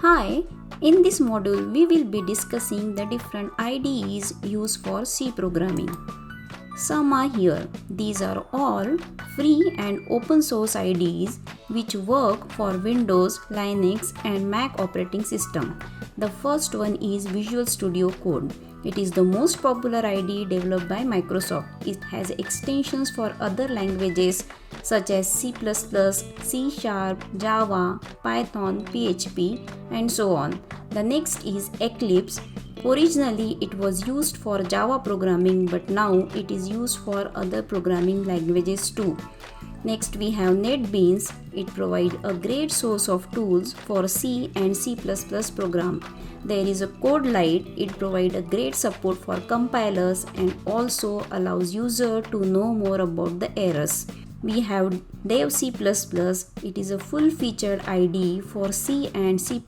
Hi, in this module we will be discussing the different IDEs used for C programming. Some are here. These are all free and open source IDEs which work for Windows, Linux and Mac operating system. The first one is Visual Studio Code. It is the most popular IDE developed by Microsoft. It has extensions for other languages such as C++, C#, Java, Python, PHP and so on. The next is Eclipse. Originally it was used for Java programming, but now it is used for other programming languages too. Next we have NetBeans. It provides a great source of tools for C and C++ program. There is a CodeLite. It provides a great support for compilers and also allows user to know more about the errors. We have Dev C++. It is a full-featured IDE for C and C++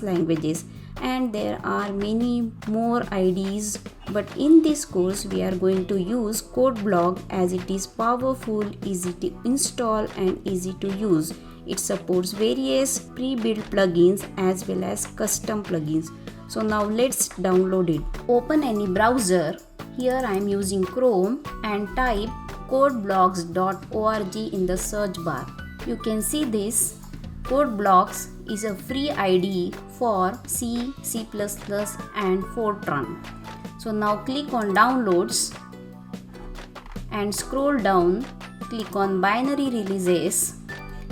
languages, and there are many more IDEs, but in this course we are going to use Codeblocks as it is powerful, easy to install and easy to use. It supports various pre-built plugins as well as custom plugins. So now let's download it. Open any browser. Here I am using Chrome and type codeblocks.org in the search bar. You can see this. Codeblocks is a free IDE for C, C++ and Fortran. So now click on Downloads and scroll down. Click on Binary Releases.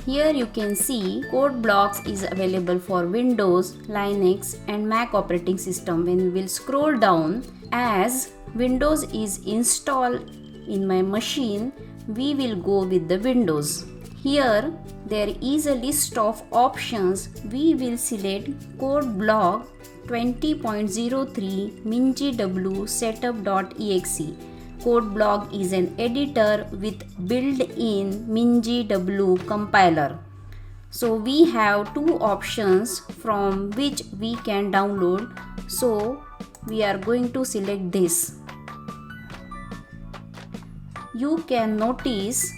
Here you can see Codeblocks is available for Windows, Linux and Mac operating system. When we will scroll down, as Windows is installed in my machine, we will go with the Windows. Here there is a list of options. We will select Codeblock 20.03 MinGW setup.exe. Codeblock is an editor with built-in MinGW compiler. So we have two options from which we can download. So we are going to select this. You can notice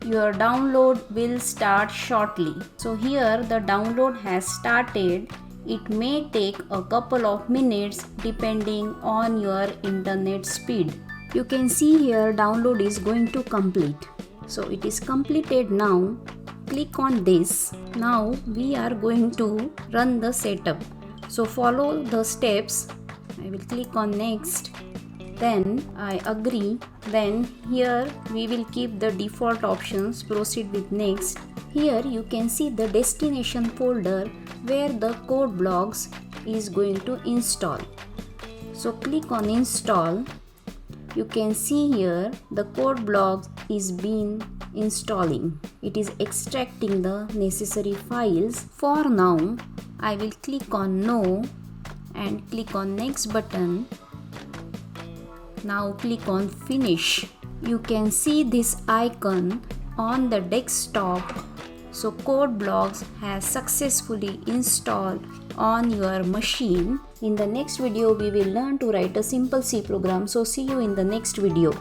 your download will start shortly. So here the download has started. It may take a couple of minutes depending on your internet speed. You can see here download is going to complete. So it is completed now. Click on this. Now we are going to run the setup. So follow the steps. I will click on next. Then I agree. Then here we will keep the default options. Proceed with next. Here you can see the destination folder where the Codeblocks is going to install. So click on install. You can see here the Codeblocks is been installing. It is extracting the necessary files. For now I will click on no and click on next button. Now click on finish. You can see this icon on the desktop. So Codeblocks has successfully installed on your machine. In the next video we will learn to write a simple C program. So see you in the next video.